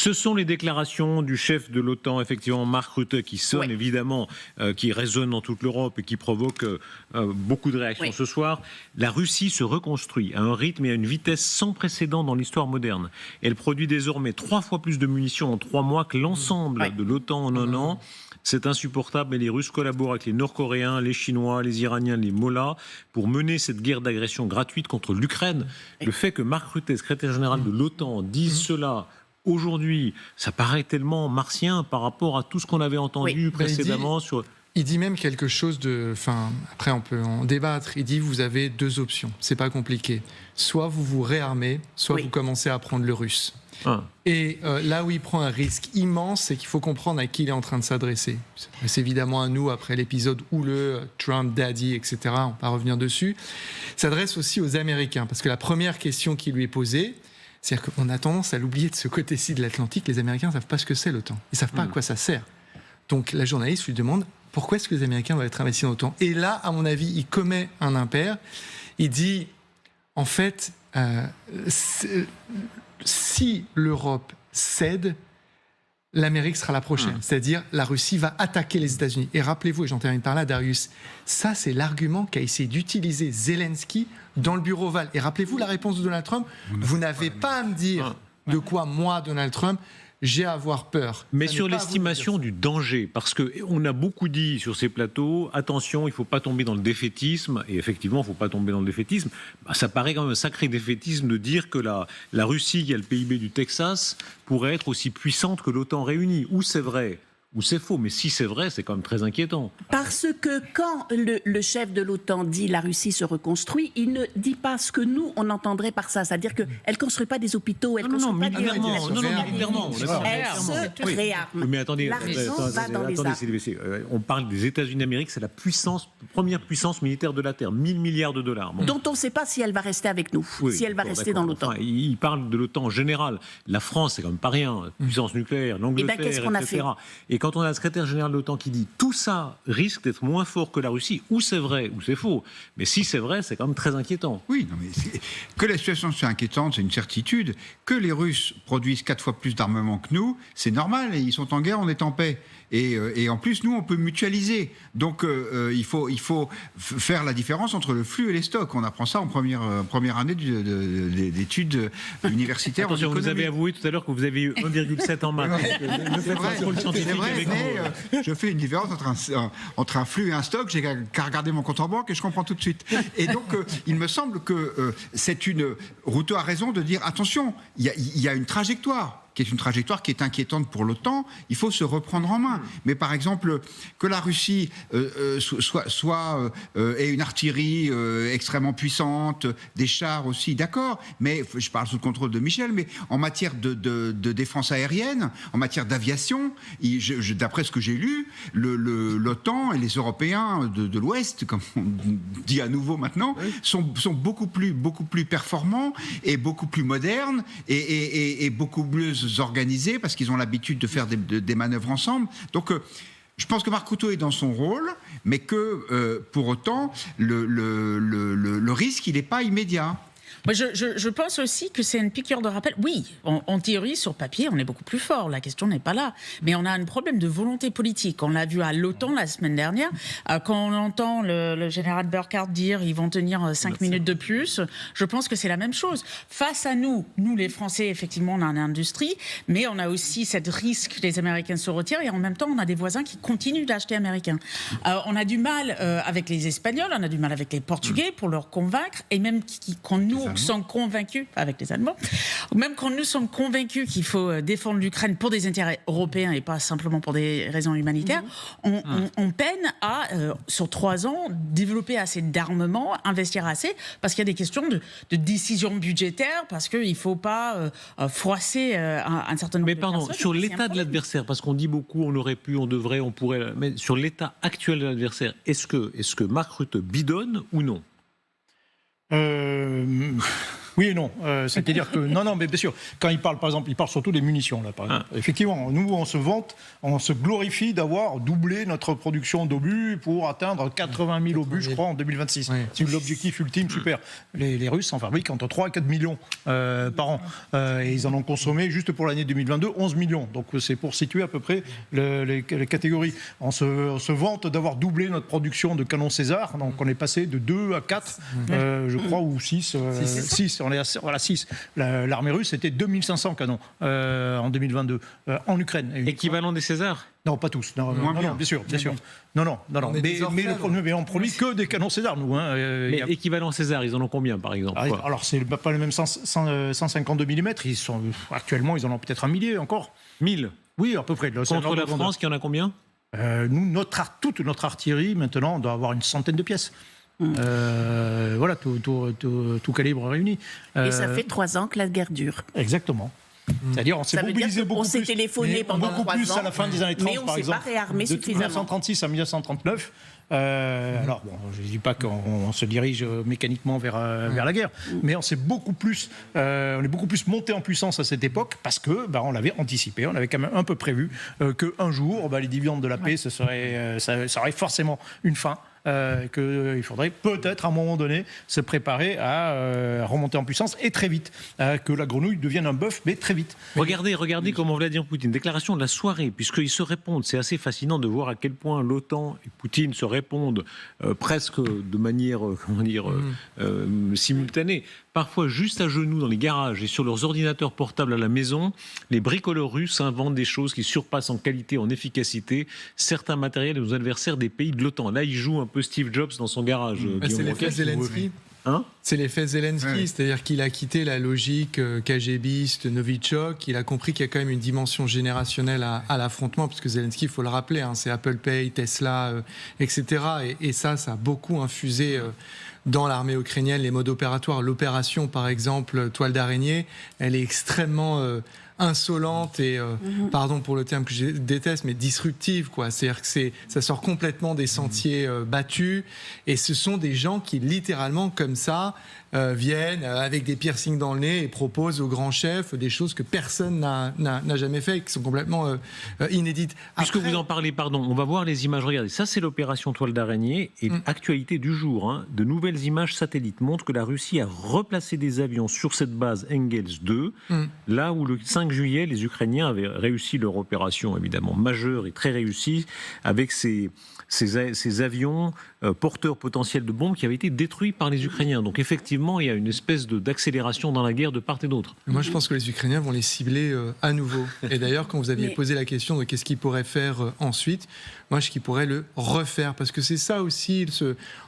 Ce sont les déclarations du chef de l'OTAN, effectivement, Mark Rutte, qui sonnent évidemment, qui résonnent dans toute l'Europe et qui provoquent beaucoup de réactions ce soir. La Russie se reconstruit à un rythme et à une vitesse sans précédent dans l'histoire moderne. Elle produit désormais 3 fois plus de munitions en 3 mois que l'ensemble de l'OTAN en un an. C'est insupportable, mais les Russes collaborent avec les Nord-Coréens, les Chinois, les Iraniens, les Mollahs pour mener cette guerre d'agression gratuite contre l'Ukraine. Le fait que Mark Rutte, secrétaire général de l'OTAN, dise cela aujourd'hui, ça paraît tellement martien par rapport à tout ce qu'on avait entendu précédemment sur... Il dit même quelque chose de... Enfin, après, on peut en débattre. Il dit, vous avez 2 options. C'est pas compliqué. Soit vous vous réarmez, soit vous commencez à apprendre le russe. Et là où il prend un risque immense, c'est qu'il faut comprendre à qui il est en train de s'adresser. Il s'adresse évidemment à nous après l'épisode houleux, Trump, Daddy, etc. On va pas revenir dessus. Il s'adresse aussi aux Américains, parce que la première question qui lui est posée, c'est-à-dire qu'on a tendance à l'oublier de ce côté-ci de l'Atlantique. Les Américains ne savent pas ce que c'est l'OTAN. Ils ne savent pas à quoi ça sert. Donc la journaliste lui demande pourquoi est-ce que les Américains doivent être investis dans l'OTAN. Et là, à mon avis, il commet un impair. Il dit, en fait, si l'Europe cède, l'Amérique sera la prochaine. C'est-à-dire, la Russie va attaquer les États-Unis. Et rappelez-vous, et j'en termine par là, Darius, ça, c'est l'argument qu'a essayé d'utiliser Zelensky dans le bureau Oval. Et rappelez-vous la réponse de Donald Trump. Vous n'avez pas à me dire de quoi, moi, Donald Trump, j'ai à avoir peur. Mais sur l'estimation du danger, parce qu'on a beaucoup dit sur ces plateaux, attention, il ne faut pas tomber dans le défaitisme, et effectivement, il ne faut pas tomber dans le défaitisme. Ça paraît quand même un sacré défaitisme de dire que la Russie, qui a le PIB du Texas, pourrait être aussi puissante que l'OTAN réunie. Ou c'est vrai, ou c'est faux, mais si c'est vrai, c'est quand même très inquiétant. Parce que quand le chef de l'OTAN dit la Russie se reconstruit, il ne dit pas ce que nous, on entendrait par ça. C'est-à-dire qu'elle ne construit pas des hôpitaux, elle ne construit pas des... militairement. Elle se réarme. Mais attendez, l'argent va dans les armes. On parle des États-Unis d'Amérique, c'est la première puissance militaire de la Terre, 1000 milliards de dollars. Dont on ne sait pas si elle va rester avec nous, si elle va rester dans l'OTAN. Enfin, il parle de l'OTAN en général. La France, c'est quand même pas rien. Puissance nucléaire, l'Angleterre, qu'est-ce qu'on a fait ? Et quand on a le secrétaire général de l'OTAN qui dit tout ça risque d'être moins fort que la Russie, ou c'est vrai, ou c'est faux. Mais si c'est vrai, c'est quand même très inquiétant. Oui, non, mais que la situation soit inquiétante, c'est une certitude. Que les Russes produisent 4 fois plus d'armement que nous, c'est normal. Et ils sont en guerre, on est en paix. Et en plus, nous, on peut mutualiser. Donc, il faut faire la différence entre le flux et les stocks. On apprend ça en première année d'études universitaires. Attention, vous avez avoué tout à l'heure que vous avez eu 1,7 en maths. C'est vrai, mais je fais une différence entre un flux et un stock. J'ai qu'à regarder mon compte en banque et je comprends tout de suite. Et donc, il me semble que c'est une... Rutte a raison de dire, attention, il y a une trajectoire qui est une trajectoire qui est inquiétante pour l'OTAN, il faut se reprendre en main. Mais par exemple, que la Russie ait une artillerie extrêmement puissante, des chars aussi, d'accord, mais je parle sous le contrôle de Michel, mais en matière de défense aérienne, en matière d'aviation, d'après ce que j'ai lu, l'OTAN et les Européens de l'Ouest, comme on dit à nouveau maintenant, sont beaucoup plus performants et beaucoup plus modernes et beaucoup mieux organisés parce qu'ils ont l'habitude de faire des manœuvres ensemble. Donc, je pense que Mark Rutte est dans son rôle, mais que pour autant, le risque, il n'est pas immédiat. Moi, je pense aussi que c'est une piqûre de rappel. Oui, en théorie, sur papier, on est beaucoup plus fort. La question n'est pas là. Mais on a un problème de volonté politique. On l'a vu à l'OTAN la semaine dernière. Quand on entend le général Burkhardt dire ils vont tenir 5 minutes de plus, je pense que c'est la même chose. Face à nous les Français, effectivement, on a une industrie, mais on a aussi cette risque que les Américains se retirent et en même temps, on a des voisins qui continuent d'acheter américain. On a du mal avec les Espagnols, on a du mal avec les Portugais pour leur convaincre et même quand nous sommes convaincus, avec les Allemands, même quand nous sommes convaincus qu'il faut défendre l'Ukraine pour des intérêts européens et pas simplement pour des raisons humanitaires, on peine à, sur 3 ans, développer assez d'armement, investir assez, parce qu'il y a des questions de décision budgétaire, parce qu'il ne faut pas froisser un certain nombre de personnes. Mais pardon, sur l'état de l'adversaire, parce qu'on dit beaucoup, on aurait pu, on devrait, on pourrait, mais sur l'état actuel de l'adversaire, est-ce que Mark Rutte bidonne ou non ? Oui et non. C'est-à-dire que non, mais bien sûr, quand il parle, par exemple, il parle surtout des munitions là. Par exemple. Effectivement, nous on se vante, on se glorifie d'avoir doublé notre production d'obus pour atteindre 80 000 obus, je crois, en 2026. Oui. C'est l'objectif ultime, super. Les Russes en fabriquent entre 3 et 4 millions par an, et ils en ont consommé juste pour l'année 2022 11 millions. Donc c'est pour situer à peu près les catégories. On se vante d'avoir doublé notre production de canons César, donc on est passé de 2 à 4, je crois, ou 6. 6. On est à 6. L'armée russe était 2500 canons en 2022 en Ukraine. Équivalent des Césars ? Non, pas tous. Non, bien sûr. Non. Mais on produit que des canons César, nous. Mais équivalent César, ils en ont combien, par exemple ? Alors, c'est pas le même 152 mm. Actuellement, ils en ont peut-être 1 millier encore. 1000 ? Oui, à peu près. Contre la France, qui en a combien ? Nous, toute notre artillerie, maintenant, doit avoir une centaine de pièces. Voilà, tout calibre réuni. Et ça fait 3 ans que la guerre dure. Exactement. C'est-à-dire, on s'est mobilisé beaucoup plus. On s'est téléphoné pendant 3 ans. Beaucoup plus à la fin des années 30, par exemple. Mais on s'est pas réarmé suffisamment. De 1936 à 1939. Alors, bon, je ne dis pas qu'on se dirige mécaniquement vers la guerre, mais on est beaucoup plus monté en puissance à cette époque parce que on l'avait anticipé, on avait quand même un peu prévu qu'un jour, les dividendes de la paix, ça aurait forcément une fin. Qu'il faudrait peut-être à un moment donné se préparer à remonter en puissance et très vite, que la grenouille devienne un bœuf, mais très vite. Regardez comment Vladimir Poutine, déclaration de la soirée, puisqu'ils se répondent, c'est assez fascinant de voir à quel point l'OTAN et Poutine se répondent presque de manière, simultanée. Parfois juste à genoux dans les garages et sur leurs ordinateurs portables à la maison, les bricoleurs russes inventent des choses qui surpassent en qualité, en efficacité certains matériels de nos adversaires des pays de l'OTAN. Là, il joue un peu Steve Jobs dans son garage. C'est l'effet Zelensky. C'est l'effet Zelensky, c'est-à-dire qu'il a quitté la logique KGBiste, Novichok, il a compris qu'il y a quand même une dimension générationnelle à l'affrontement, puisque Zelensky, il faut le rappeler, c'est Apple Pay, Tesla, etc. Et ça a beaucoup infusé dans l'armée ukrainienne, les modes opératoires. L'opération, par exemple, toile d'araignée, elle est extrêmement insolente et, pardon pour le terme que je déteste, mais disruptive, quoi. C'est-à-dire que ça sort complètement des sentiers battus, et ce sont des gens qui, littéralement, comme ça, viennent avec des piercings dans le nez et proposent au grand chef des choses que personne n'a jamais fait et qui sont complètement inédites. Puisque vous en parlez, on va voir les images. Regardez, ça c'est l'opération toile d'araignée et actualité du jour. De nouvelles images satellites montrent que la Russie a replacé des avions sur cette base Engels 2, là où le 5 juillet, les Ukrainiens avaient réussi leur opération évidemment majeure et très réussie avec ces avions porteurs potentiels de bombes qui avaient été détruits par les Ukrainiens. Donc effectivement, il y a une espèce d'accélération dans la guerre de part et d'autre. Moi, je pense que les Ukrainiens vont les cibler à nouveau. Et d'ailleurs, quand vous aviez posé la question de qu'est-ce qu'ils pourraient faire ensuite, moi, je qu'ils pourraient le refaire. Parce que c'est ça aussi,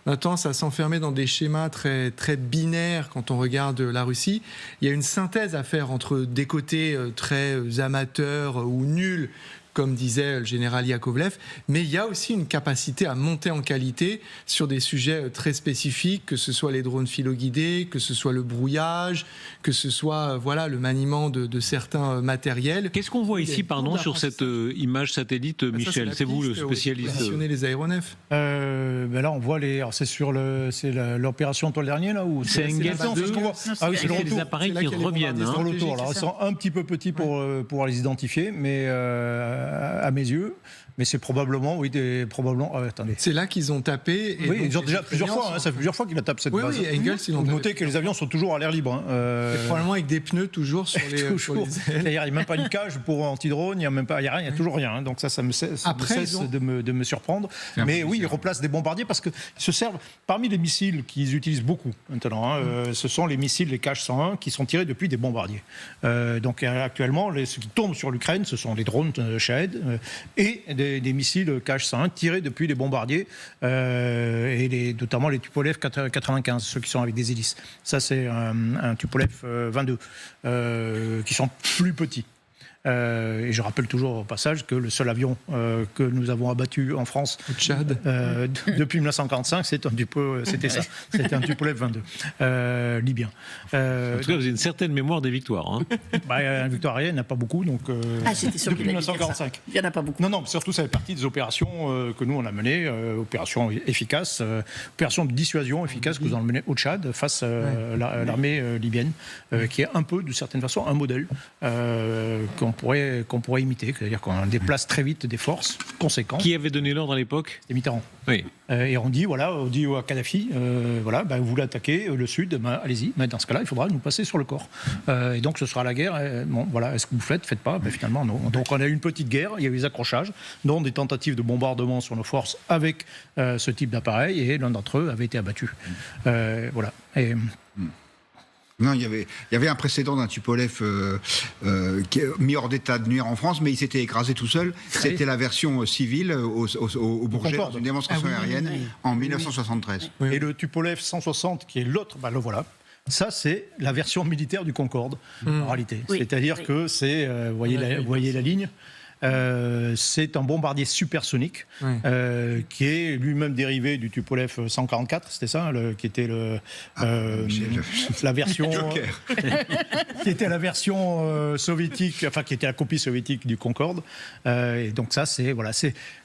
on a tendance à s'enfermer dans des schémas très, très binaires quand on regarde la Russie. Il y a une synthèse à faire entre des côtés très amateurs ou nuls, comme disait le général Yakovlev, mais il y a aussi une capacité à monter en qualité sur des sujets très spécifiques, que ce soit les drones filoguidés, que ce soit le brouillage, que ce soit le maniement de certains matériels. Qu'est-ce qu'on voit ici, sur cette image satellite, Michel ? C'est vous le spécialiste. Positionner les aéronefs. Là, on voit c'est l'opération toile dernier là où c'est Engels 2. C'est les appareils qui reviennent. Sur le tour. Alors, ils sont un petit peu petits pour pouvoir les identifier, mais à mes yeux, mais c'est probablement, attendez. C'est là qu'ils ont tapé. Et ils ont déjà plusieurs fois, ça fait plusieurs fois qu'ils tapent cette base. Oui, Engels, ils ont noté que les avions sont toujours à l'air libre. Et probablement avec des pneus toujours sur les ailes. Il n'y a même pas une cage pour anti-drone, il n'y a rien, il n'y a toujours rien. Donc ça me cesse de me surprendre. Mais oui, ils replacent des bombardiers parce qu'ils se servent, parmi les missiles qu'ils utilisent beaucoup maintenant, ce sont les missiles, les Kh-101, qui sont tirés depuis des bombardiers. Donc actuellement, ce qui tombent sur l'Ukraine, ce sont les drones Shahed et des missiles Kh-101 tirés depuis les bombardiers et notamment les Tupolev 95, ceux qui sont avec des hélices. Ça, c'est un Tupolev 22 qui sont plus petits. Et je rappelle toujours au passage que le seul avion que nous avons abattu en France au Tchad depuis 1945, c'était un Tupolev 22 libyen. En tout cas, vous avez une certaine mémoire des victoires. Hein. Une victoire aérienne, il n'y en a pas beaucoup, donc depuis 1945. Il n'y en a pas beaucoup. Non, surtout ça fait partie des opérations que nous on a menées, opérations efficaces, opérations de dissuasion efficaces que nous avons menées au Tchad face à l'armée libyenne, qui est un peu, de certaine façon, un modèle qu'on pourrait imiter, c'est-à-dire qu'on déplace très vite des forces conséquentes. Qui avait donné l'ordre à l'époque ? C'est Mitterrand. Oui. Et on dit à Kadhafi, vous voulez attaquer le sud, allez-y, mais dans ce cas-là, il faudra nous passer sur le corps. Et donc ce sera la guerre. Est-ce que vous faites pas ? Finalement, non. Donc on a eu une petite guerre, il y a eu des accrochages, dont des tentatives de bombardement sur nos forces avec ce type d'appareil, et l'un d'entre eux avait été abattu. Non, il y avait un précédent d'un Tupolev qui est mis hors d'état de nuire en France, mais il s'était écrasé tout seul. C'était la version civile au Bourget, dans une démonstration aérienne en 1973. Et le Tupolev 160, qui est l'autre, le voilà. Ça, c'est la version militaire du Concorde, en réalité. C'est-à-dire que c'est, vous voyez la ligne. C'est un bombardier supersonique qui est lui-même dérivé du Tupolev 144, c'était ça, qui était la version qui était la version soviétique, enfin qui était la copie soviétique du Concorde. Et donc ça,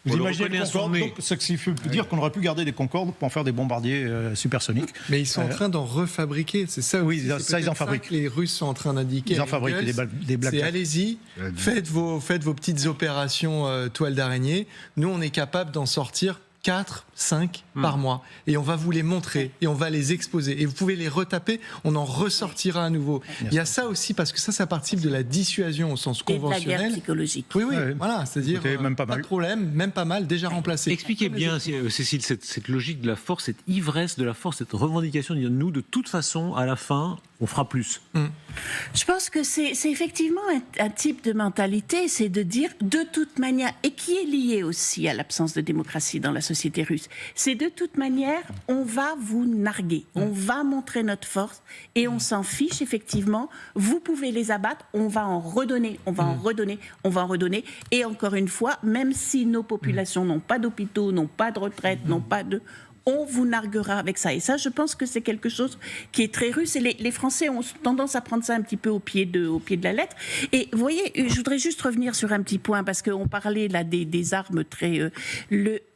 vous imaginez le Concorde, donc, ce qui veut dire qu'on aurait pu garder des Concordes pour en faire des bombardiers supersoniques. Mais ils sont en train d'en refabriquer, c'est ça. Oui, ça ils en fabriquent. Les Russes sont en train d'indiquer. Ils en fabriquent des Black. C'est allez-y, faites vos petites opérations toile d'araignée. Nous, on est capable d'en sortir 4, 5 par mois. Et on va vous les montrer et on va les exposer. Et vous pouvez les retaper, on en ressortira à nouveau. Il y a ça aussi, parce que ça participe de la dissuasion au sens conventionnel. Et de la guerre psychologique. Oui, voilà, c'est-à-dire même pas de problème, même pas mal, déjà remplacé. Expliquez bien, Cécile, cette logique de la force, cette ivresse de la force, cette revendication de dire nous, de toute façon, à la fin, on fera plus. Je pense que c'est effectivement un type de mentalité, c'est de dire de toute manière, et qui est lié aussi à l'absence de démocratie dans la société russe, c'est de toute manière, on va vous narguer, on va montrer notre force et on s'en fiche effectivement, vous pouvez les abattre, on va en redonner, on va en redonner, on va en redonner. Et encore une fois, même si nos populations n'ont pas d'hôpitaux, n'ont pas de retraite, n'ont pas de... on vous narguera avec ça. Et ça, je pense que c'est quelque chose qui est très russe. Et les Français ont tendance à prendre ça un petit peu au pied de la lettre. Et vous voyez, je voudrais juste revenir sur un petit point, parce qu'on parlait là des armes très...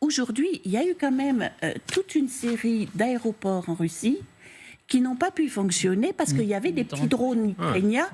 Aujourd'hui, il y a eu quand même toute une série d'aéroports en Russie qui n'ont pas pu fonctionner parce qu'il y avait des petits drones ukrainiens,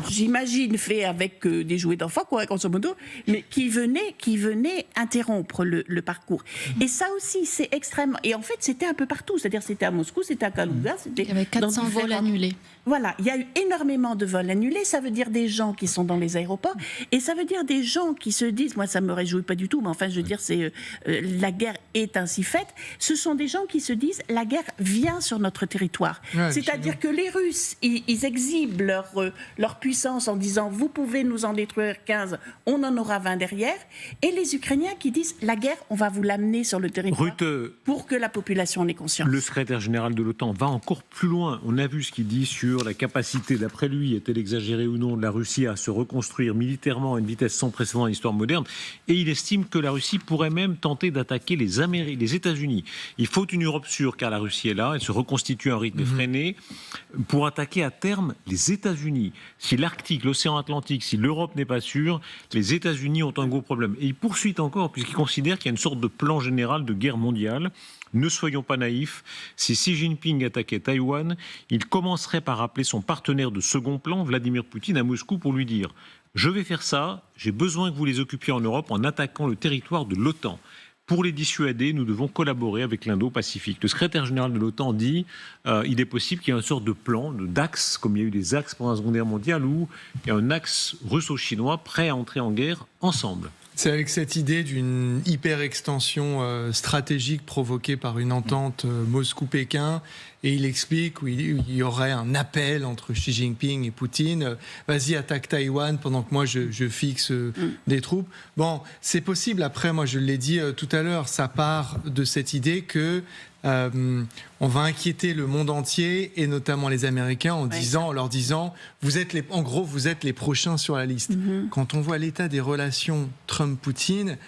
j'imagine faits avec des jouets d'enfants, grosso modo, mais qui venaient interrompre le parcours. Et ça aussi, c'est extrêmement... Et en fait, c'était un peu partout, c'est-à-dire c'était à Moscou, c'était à Kalouga, c'était... Il y avait 400 vols annulés. Voilà, il y a eu énormément de vols annulés, ça veut dire des gens qui sont dans les aéroports, et ça veut dire des gens qui se disent, moi ça me réjouit pas du tout, mais enfin je veux dire, c'est la guerre est ainsi faite, ce sont des gens qui se disent, la guerre vient sur notre territoire. C'est-à-dire que les Russes, ils exhibent leur puissance en disant, vous pouvez nous en détruire 15, on en aura 20 derrière, et les Ukrainiens qui disent, la guerre, on va vous l'amener sur le territoire pour que la population en ait conscience. Le secrétaire général de l'OTAN va encore plus loin, on a vu ce qu'il dit sur la capacité, d'après lui, est-elle exagérée ou non, de la Russie à se reconstruire militairement à une vitesse sans précédent dans l'histoire moderne, et il estime que la Russie pourrait même tenter d'attaquer les États-Unis. Il faut une Europe sûre, car la Russie est là, elle se reconstitue à un rythme effréné, pour attaquer à terme les États-Unis. Si l'Arctique, l'océan Atlantique, si l'Europe n'est pas sûre, les États-Unis ont un gros problème. Et il poursuit encore, puisqu'il considère qu'il y a une sorte de plan général de guerre mondiale. Ne soyons pas naïfs, si Xi Jinping attaquait Taïwan, il commencerait par appeler son partenaire de second plan, Vladimir Poutine, à Moscou pour lui dire « Je vais faire ça, j'ai besoin que vous les occupiez en Europe en attaquant le territoire de l'OTAN. Pour les dissuader, nous devons collaborer avec l'Indo-Pacifique. » Le secrétaire général de l'OTAN dit il est possible qu'il y ait une sorte de plan, d'axe, comme il y a eu des axes pendant la Seconde Guerre mondiale, où il y a un axe russo-chinois prêt à entrer en guerre ensemble. C'est avec cette idée d'une hyper-extension stratégique provoquée par une entente Moscou-Pékin, et il explique qu'il y aurait un appel entre Xi Jinping et Poutine, vas-y attaque Taïwan pendant que moi je fixe des troupes. Bon, c'est possible, après moi je l'ai dit tout à l'heure, ça part de cette idée que on va inquiéter le monde entier et notamment les Américains en leur disant vous êtes les prochains sur la liste. Quand on voit l'état des relations Trump-Poutine,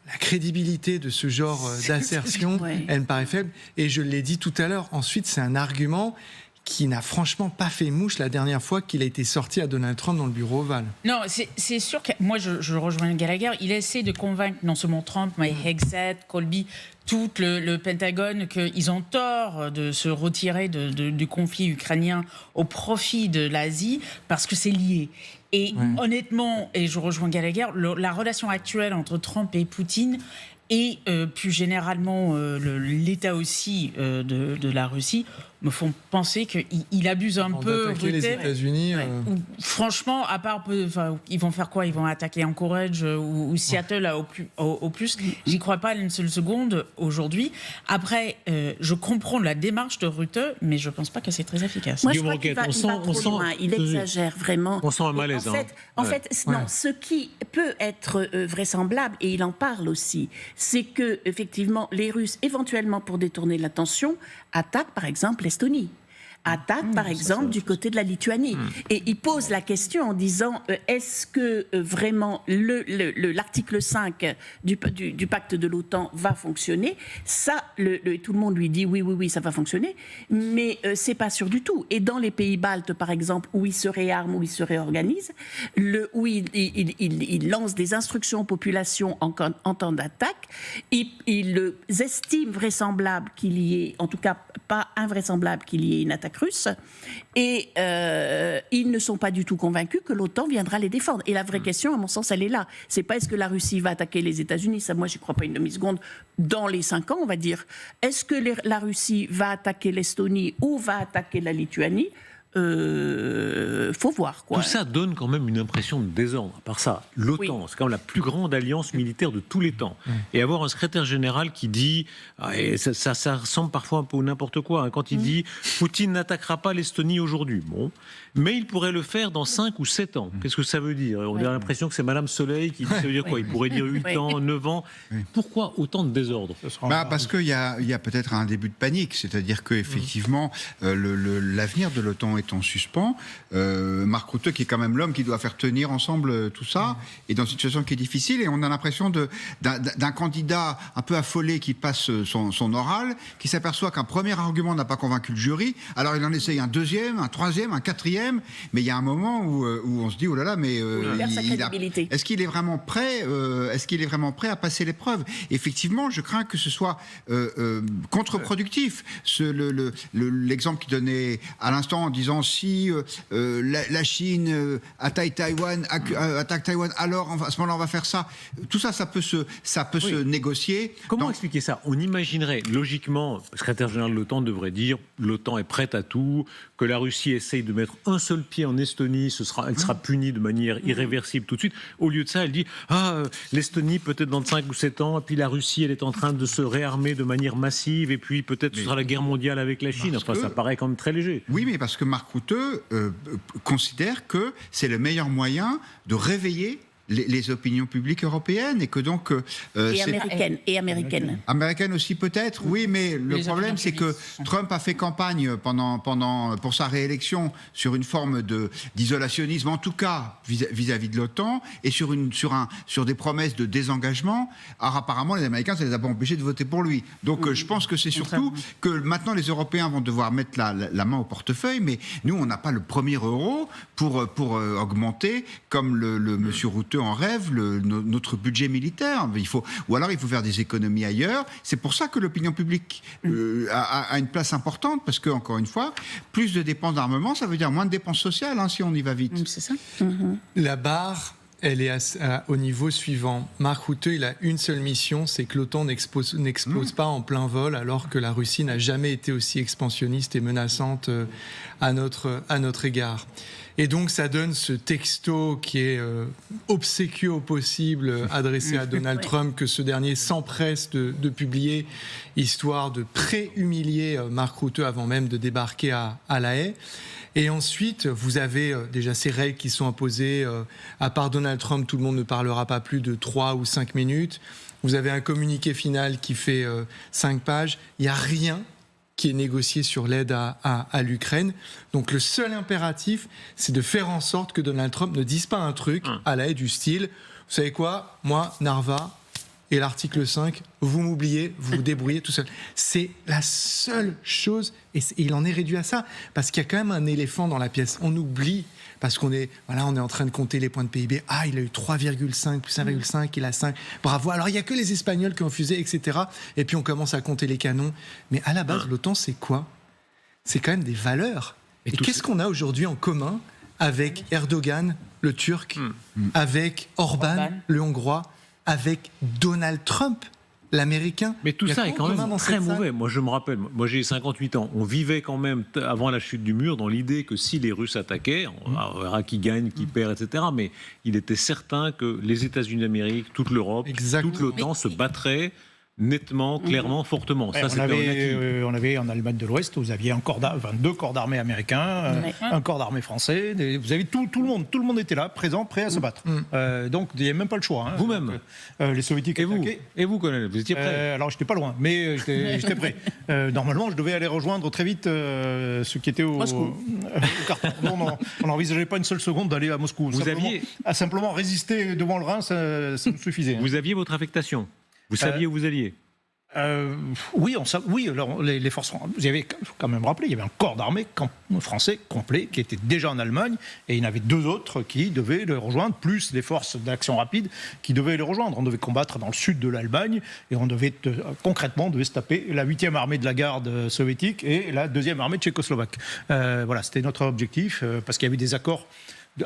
la crédibilité de ce genre d'assertion, elle me paraît faible. Et je l'ai dit tout à l'heure, ensuite c'est un argument qui n'a franchement pas fait mouche la dernière fois qu'il a été sorti à Donald Trump dans le bureau ovale. Non, c'est sûr que moi je rejoins Gallagher. Il essaie de convaincre non seulement Trump, mais Hegseth, Colby, tout le Pentagone qu'ils ont tort de se retirer du conflit ukrainien au profit de l'Asie parce que c'est lié. Et honnêtement, et je rejoins Gallagher, la relation actuelle entre Trump et Poutine et plus généralement l'état aussi de la Russie me font penser qu'il abuse un peu. D'attaquer les États-Unis. Franchement, à part, ils vont faire quoi ? Ils vont attaquer Anchorage ou Seattle au plus. J'y crois pas une seule seconde aujourd'hui. Après, je comprends la démarche de Rutte, mais je pense pas que c'est très efficace. Moi, je crois qu'il va trop loin. Il exagère vraiment. On sent un malaise. En fait, non. Ce qui peut être vraisemblable, et il en parle aussi, c'est que effectivement, les Russes, éventuellement pour détourner l'attention, attaquent par exemple l'Estonie. Attaque, par exemple, du côté de la Lituanie. Et il pose la question en disant est-ce que vraiment l'article 5 du pacte de l'OTAN va fonctionner ? Ça, tout le monde lui dit oui, ça va fonctionner, mais c'est pas sûr du tout. Et dans les pays baltes, par exemple, où ils se réarment, où ils se réorganisent, où ils lancent des instructions aux populations en temps d'attaque, ils estiment vraisemblable qu'il y ait, en tout cas pas invraisemblable qu'il y ait une attaque russe, et ils ne sont pas du tout convaincus que l'OTAN viendra les défendre. Et la vraie question, à mon sens, elle est là. C'est pas est-ce que la Russie va attaquer les États-Unis, ça, moi, j'y crois pas une demi-seconde, dans les 5 ans, on va dire. Est-ce que la Russie va attaquer l'Estonie ou va attaquer la Lituanie ? Faut voir, quoi. Tout ça donne quand même une impression de désordre. À part ça, l'OTAN, c'est quand même la plus grande alliance militaire de tous les temps. Et avoir un secrétaire général qui dit, et ça ressemble parfois un peu au n'importe quoi, quand il dit Poutine n'attaquera pas l'Estonie aujourd'hui. Bon, mais il pourrait le faire dans 5 ou 7 ans. Qu'est-ce que ça veut dire ? On a l'impression que c'est Madame Soleil qui dit ça veut dire quoi ? Il pourrait dire 8 ans, 9 ans. Pourquoi autant de désordre ? Parce qu'il y a peut-être un début de panique, c'est-à-dire qu'effectivement, l'avenir de l'OTAN est en suspens. Mark Rutte, qui est quand même l'homme qui doit faire tenir ensemble tout ça, est dans une situation qui est difficile, et on a l'impression d'un candidat un peu affolé qui passe son oral, qui s'aperçoit qu'un premier argument n'a pas convaincu le jury, alors il en essaye un deuxième, un troisième, un quatrième, mais il y a un moment où on se dit oh là là, mais est-ce qu'il est vraiment prêt à passer l'épreuve ? Effectivement, je crains que ce soit contre-productif. L'exemple qu'il donnait à l'instant en disant si la Chine attaque Taïwan, alors à ce moment-là on va faire ça. Tout ça, ça peut se négocier. Comment expliquer ça ? On imaginerait logiquement, le secrétaire général de l'OTAN devrait dire l'OTAN est prête à tout, que la Russie essaye de mettre un seul pied en Estonie, elle sera punie de manière irréversible tout de suite. Au lieu de ça, elle dit l'Estonie peut-être dans 5 ou 7 ans, et puis la Russie elle est en train de se réarmer de manière massive, et puis peut-être ce sera la guerre mondiale avec la Chine. Enfin, ça paraît quand même très léger. Oui, mais parce que Mark Rutte considère que c'est le meilleur moyen de réveiller les opinions publiques européennes, et que donc américaines aussi peut-être, oui, mais le problème c'est que Trump a fait campagne pour sa réélection sur une forme d'isolationnisme, en tout cas vis-à-vis de l'OTAN, et sur des promesses de désengagement. Alors apparemment les Américains, ça les a pas empêchés de voter pour lui. Donc je pense que c'est surtout que maintenant les Européens vont devoir mettre la main au portefeuille, mais nous on n'a pas le premier euro pour augmenter, comme le monsieur Rutte en rêve, notre budget militaire. Ou alors il faut faire des économies ailleurs. C'est pour ça que l'opinion publique a une place importante, parce que, encore une fois, plus de dépenses d'armement, ça veut dire moins de dépenses sociales, si on y va vite. C'est ça. La barre, elle est au niveau suivant. Mark Rutte, il a une seule mission, c'est que l'OTAN n'explose pas en plein vol, alors que la Russie n'a jamais été aussi expansionniste et menaçante à notre égard. Et donc ça donne ce texto qui est obséquieux au possible adressé à Donald Trump, que ce dernier s'empresse de publier, histoire de pré-humilier Mark Rutte avant même de débarquer à La Haye. Et ensuite, vous avez déjà ces règles qui sont imposées. À part Donald Trump, tout le monde ne parlera pas plus de 3 ou 5 minutes. Vous avez un communiqué final qui fait 5 pages. Il n'y a rien qui est négocié sur l'aide à l'Ukraine. Donc le seul impératif, c'est de faire en sorte que Donald Trump ne dise pas un truc à La Haye du style « Vous savez quoi ? Moi, Narva... et l'article 5, vous m'oubliez, vous vous débrouillez tout seul. » C'est la seule chose, et il en est réduit à ça, parce qu'il y a quand même un éléphant dans la pièce. On oublie, parce qu'on est en train de compter les points de PIB. Ah, il a eu 3,5, plus 1,5, il a 5. Bravo. Alors, il n'y a que les Espagnols qui ont fusé, etc. Et puis, on commence à compter les canons. Mais à la base, l'OTAN, c'est quoi ? C'est quand même des valeurs. Et qu'est-ce qu'on a aujourd'hui en commun avec Erdogan, le Turc, avec Orban, le Hongrois, avec Donald Trump, l'Américain? Mais tout ça est quand même très mauvais. Moi, je me rappelle, moi j'ai 58 ans, on vivait quand même, avant la chute du mur, dans l'idée que si les Russes attaquaient, on verra qui gagne, qui perd, etc. Mais il était certain que les États-Unis d'Amérique, toute l'Europe, toute l'OTAN se battraient nettement, clairement, fortement. Ouais, on avait en Allemagne de l'Ouest, vous aviez 2 corps d'armée américains, un corps d'armée français. Vous avez tout le monde était là, présent, prêt à se battre. Donc il n'y avait même pas le choix. Hein. Vous-même. Les Soviétiques attaquaient. Et vous, colonel, vous étiez prêt? Alors j'étais pas loin, mais j'étais prêt. Normalement, je devais aller rejoindre très vite ceux qui étaient au carton. Non, on n'envisageait pas une seule seconde d'aller à Moscou. Simplement résister devant le Rhin, ça nous suffisait. Vous aviez votre affectation? Vous saviez où vous alliez? Oui, alors les forces. Vous avez quand même rappelé, il y avait un corps d'armée français complet qui était déjà en Allemagne, et il y en avait 2 autres qui devaient le rejoindre, plus les forces d'action rapide qui devaient le rejoindre. On devait combattre dans le sud de l'Allemagne, et on devait concrètement se taper la 8e armée de la garde soviétique et la 2e armée tchécoslovaque. Voilà, c'était notre objectif, parce qu'il y avait des accords.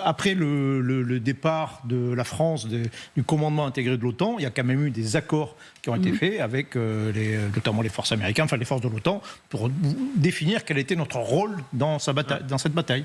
Après le départ de la France du commandement intégré de l'OTAN, il y a quand même eu des accords qui ont été faits avec notamment les forces américaines, enfin les forces de l'OTAN, pour définir quel était notre rôle dans cette bataille.